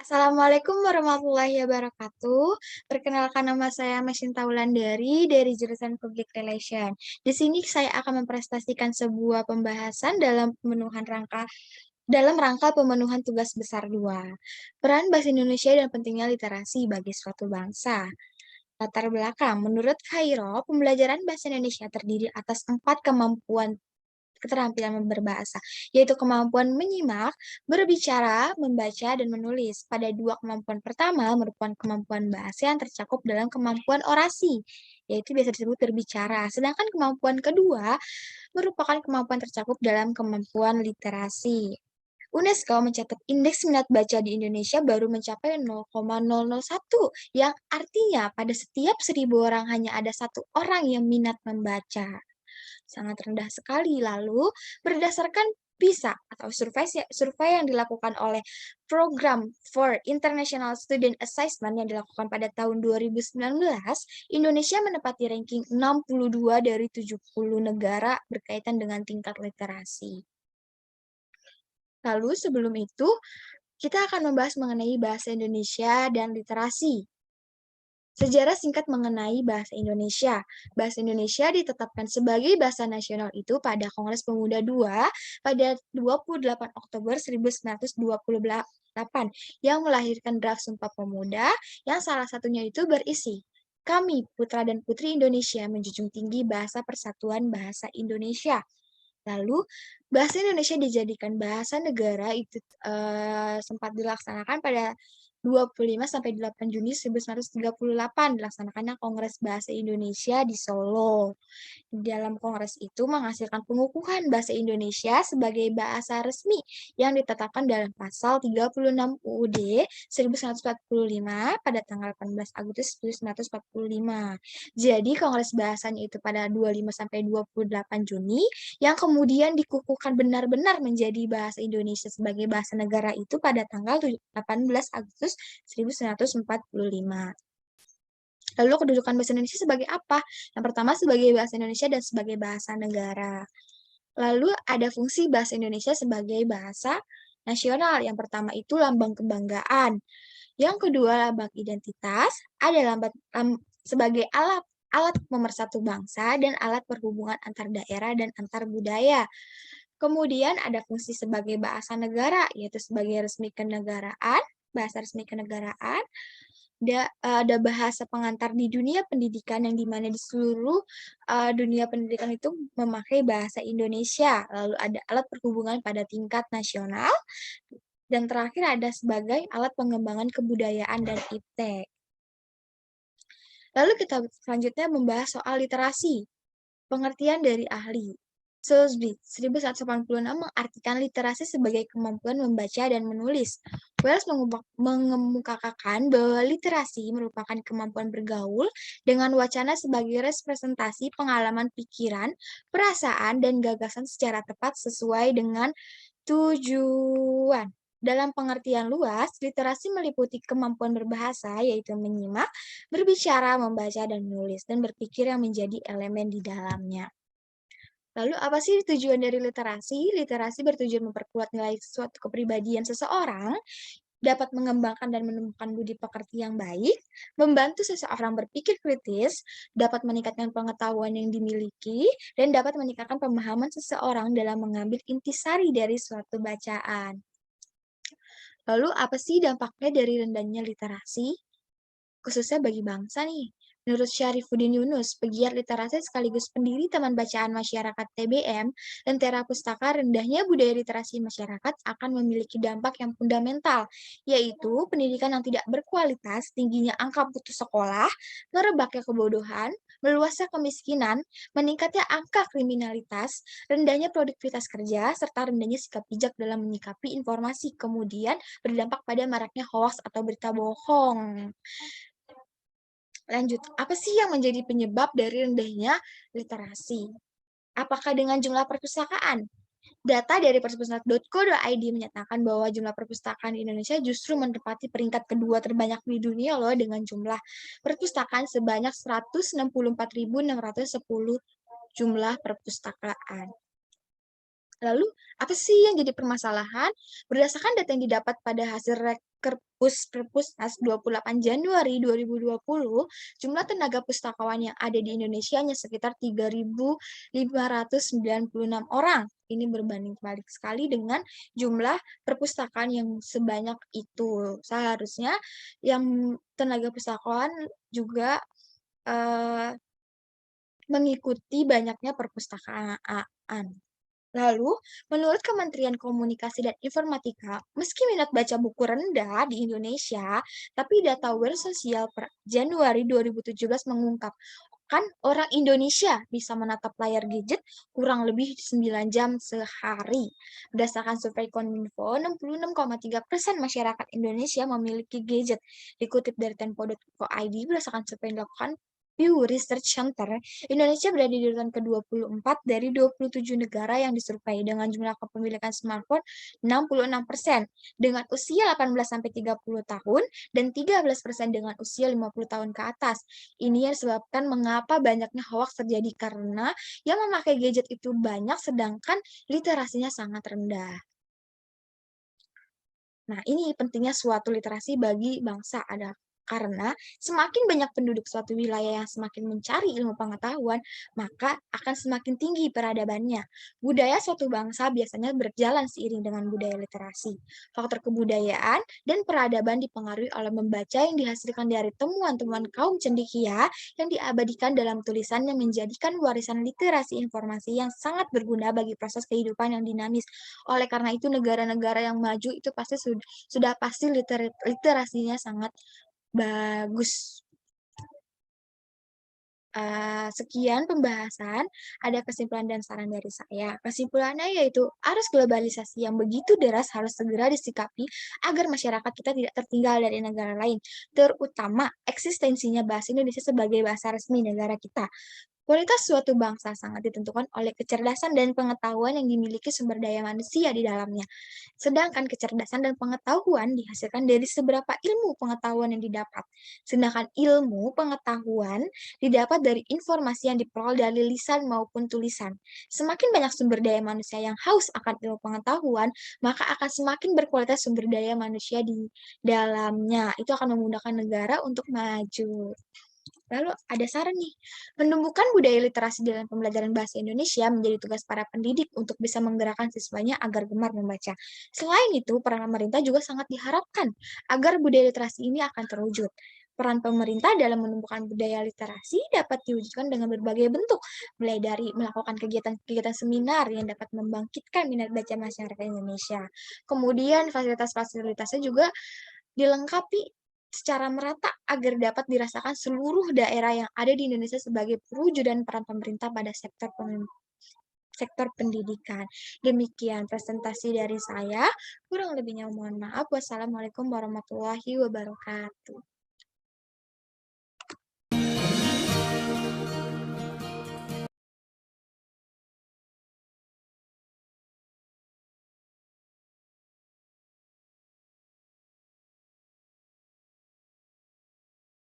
Assalamualaikum warahmatullahi wabarakatuh. Perkenalkan nama saya Mesinta Wulandari dari jurusan Public Relation. Di sini saya akan mempresentasikan sebuah pembahasan dalam rangka pemenuhan tugas besar 2. Peran Bahasa Indonesia dan pentingnya literasi bagi suatu bangsa. Latar belakang, menurut Kairo, pembelajaran bahasa Indonesia terdiri atas 4 kemampuan keterampilan berbahasa, yaitu kemampuan menyimak, berbicara, membaca, dan menulis. Pada dua kemampuan pertama merupakan kemampuan bahasa yang tercakup dalam kemampuan orasi, yaitu biasa disebut berbicara. Sedangkan kemampuan kedua merupakan kemampuan tercakup dalam kemampuan literasi. UNESCO mencatat indeks minat baca di Indonesia baru mencapai 0,001, yang artinya pada setiap 1.000 orang hanya ada satu orang yang minat membaca. Sangat rendah sekali. Lalu, berdasarkan PISA atau survei yang dilakukan oleh Program for International Student Assessment yang dilakukan pada tahun 2019, Indonesia menempati ranking 62 dari 70 negara berkaitan dengan tingkat literasi. Lalu sebelum itu, kita akan membahas mengenai bahasa Indonesia dan literasi. Sejarah singkat mengenai bahasa Indonesia. Bahasa Indonesia ditetapkan sebagai bahasa nasional itu pada Kongres Pemuda II pada 28 Oktober 1928 yang melahirkan draft Sumpah Pemuda yang salah satunya itu berisi, "Kami, putra dan putri Indonesia, menjunjung tinggi bahasa persatuan bahasa Indonesia." Lalu, bahasa Indonesia dijadikan bahasa negara itu sempat dilaksanakan pada 25 sampai 8 Juni 1938 dilaksanakannya Kongres Bahasa Indonesia di Solo. Di dalam kongres itu menghasilkan pengukuhan bahasa Indonesia sebagai bahasa resmi yang ditetapkan dalam pasal 36 UUD 1945 pada tanggal 18 Agustus 1945. Jadi kongres bahasanya itu pada 25 sampai 28 Juni yang kemudian dikukuhkan benar-benar menjadi bahasa Indonesia sebagai bahasa negara itu pada tanggal 18 Agustus 1945. Lalu kedudukan bahasa Indonesia sebagai apa? Yang pertama sebagai bahasa Indonesia dan sebagai bahasa negara. Lalu ada fungsi bahasa Indonesia sebagai bahasa nasional. Yang pertama itu lambang kebanggaan. Yang kedua lambang identitas, ada sebagai alat pemersatu bangsa dan alat perhubungan antar daerah dan antar budaya. Kemudian ada fungsi sebagai bahasa negara, yaitu sebagai bahasa resmi kenegaraan. Ada bahasa pengantar di dunia pendidikan yang dimana di seluruh dunia pendidikan itu memakai bahasa Indonesia. Lalu ada alat perhubungan pada tingkat nasional. Dan terakhir ada sebagai alat pengembangan kebudayaan dan iptek. Lalu kita selanjutnya membahas soal literasi. Pengertian dari ahli. Soulsby, 1186 mengartikan literasi sebagai kemampuan membaca dan menulis. Wells mengemukakan bahwa literasi merupakan kemampuan bergaul dengan wacana sebagai representasi pengalaman pikiran, perasaan, dan gagasan secara tepat sesuai dengan tujuan. Dalam pengertian luas, literasi meliputi kemampuan berbahasa, yaitu menyimak, berbicara, membaca, dan menulis, dan berpikir yang menjadi elemen di dalamnya. Lalu apa sih tujuan dari literasi? Literasi bertujuan memperkuat nilai suatu kepribadian seseorang, dapat mengembangkan dan menemukan budi pekerti yang baik, membantu seseorang berpikir kritis, dapat meningkatkan pengetahuan yang dimiliki, dan dapat meningkatkan pemahaman seseorang dalam mengambil intisari dari suatu bacaan. Lalu apa sih dampaknya dari rendahnya literasi? Khususnya bagi bangsa nih. Menurut Syarifuddin Yunus, pegiat literasi sekaligus pendiri Taman Bacaan Masyarakat TBM, Lentera Pustaka, rendahnya budaya literasi masyarakat akan memiliki dampak yang fundamental, yaitu pendidikan yang tidak berkualitas, tingginya angka putus sekolah, merebaknya kebodohan, meluasnya kemiskinan, meningkatnya angka kriminalitas, rendahnya produktivitas kerja, serta rendahnya sikap bijak dalam menyikapi informasi, kemudian berdampak pada maraknya hoaks atau berita bohong. Lanjut, apa sih yang menjadi penyebab dari rendahnya literasi? Apakah dengan jumlah perpustakaan? Data dari perpustakaan.co.id menyatakan bahwa jumlah perpustakaan di Indonesia justru menempati peringkat kedua terbanyak di dunia loh dengan jumlah perpustakaan sebanyak 164.610 jumlah perpustakaan. Lalu, apa sih yang jadi permasalahan? Berdasarkan data yang didapat pada hasil Perpusnas 28 Januari 2020, jumlah tenaga pustakawan yang ada di Indonesia hanya sekitar 3.596 orang. Ini berbanding terbalik sekali dengan jumlah perpustakaan yang sebanyak itu. Seharusnya yang tenaga pustakawan juga mengikuti banyaknya perpustakaan. Lalu, menurut Kementerian Komunikasi dan Informatika, meski minat baca buku rendah di Indonesia, tapi data World Social per Januari 2017 mengungkapkan orang Indonesia bisa menatap layar gadget kurang lebih 9 jam sehari. Berdasarkan survei Kominfo, 66,3% masyarakat Indonesia memiliki gadget. Dikutip dari tempo.co.id, berdasarkan survei yang dilakukan Pew Research Center, Indonesia berada di urutan ke-24 dari 27 negara yang disurvei dengan jumlah kepemilikan smartphone 66%, dengan usia 18-30 tahun dan 13% dengan usia 50 tahun ke atas. Ini yang disebabkan mengapa banyaknya hoaks terjadi karena yang memakai gadget itu banyak sedangkan literasinya sangat rendah. Nah, ini pentingnya suatu literasi bagi bangsa karena semakin banyak penduduk suatu wilayah yang semakin mencari ilmu pengetahuan, maka akan semakin tinggi peradabannya. Budaya suatu bangsa biasanya berjalan seiring dengan budaya literasi. Faktor kebudayaan dan peradaban dipengaruhi oleh membaca yang dihasilkan dari temuan-temuan kaum cendekia yang diabadikan dalam tulisan yang menjadikan warisan literasi informasi yang sangat berguna bagi proses kehidupan yang dinamis. Oleh karena itu, negara-negara yang maju itu pasti sudah pasti literasinya sangat bagus. Sekian pembahasan, ada kesimpulan dan saran dari saya. Kesimpulannya yaitu arus globalisasi yang begitu deras harus segera disikapi agar masyarakat kita tidak tertinggal dari negara lain, terutama eksistensinya bahasa Indonesia sebagai bahasa resmi negara kita. Kualitas suatu bangsa sangat ditentukan oleh kecerdasan dan pengetahuan yang dimiliki sumber daya manusia di dalamnya. Sedangkan kecerdasan dan pengetahuan dihasilkan dari seberapa ilmu pengetahuan yang didapat. Sedangkan ilmu pengetahuan didapat dari informasi yang diperoleh dari lisan maupun tulisan. Semakin banyak sumber daya manusia yang haus akan ilmu pengetahuan, maka akan semakin berkualitas sumber daya manusia di dalamnya. Itu akan memudahkan negara untuk maju. Lalu ada saran nih, menumbuhkan budaya literasi dalam pembelajaran bahasa Indonesia menjadi tugas para pendidik untuk bisa menggerakkan siswanya agar gemar membaca. Selain itu, peran pemerintah juga sangat diharapkan agar budaya literasi ini akan terwujud. Peran pemerintah dalam menumbuhkan budaya literasi dapat diwujudkan dengan berbagai bentuk, mulai dari melakukan kegiatan-kegiatan seminar yang dapat membangkitkan minat baca masyarakat Indonesia. Kemudian fasilitas-fasilitasnya juga dilengkapi secara merata agar dapat dirasakan seluruh daerah yang ada di Indonesia sebagai perwujudan peran pemerintah pada sektor pendidikan. Demikian presentasi dari saya. Kurang lebihnya mohon maaf. Wassalamualaikum warahmatullahi wabarakatuh.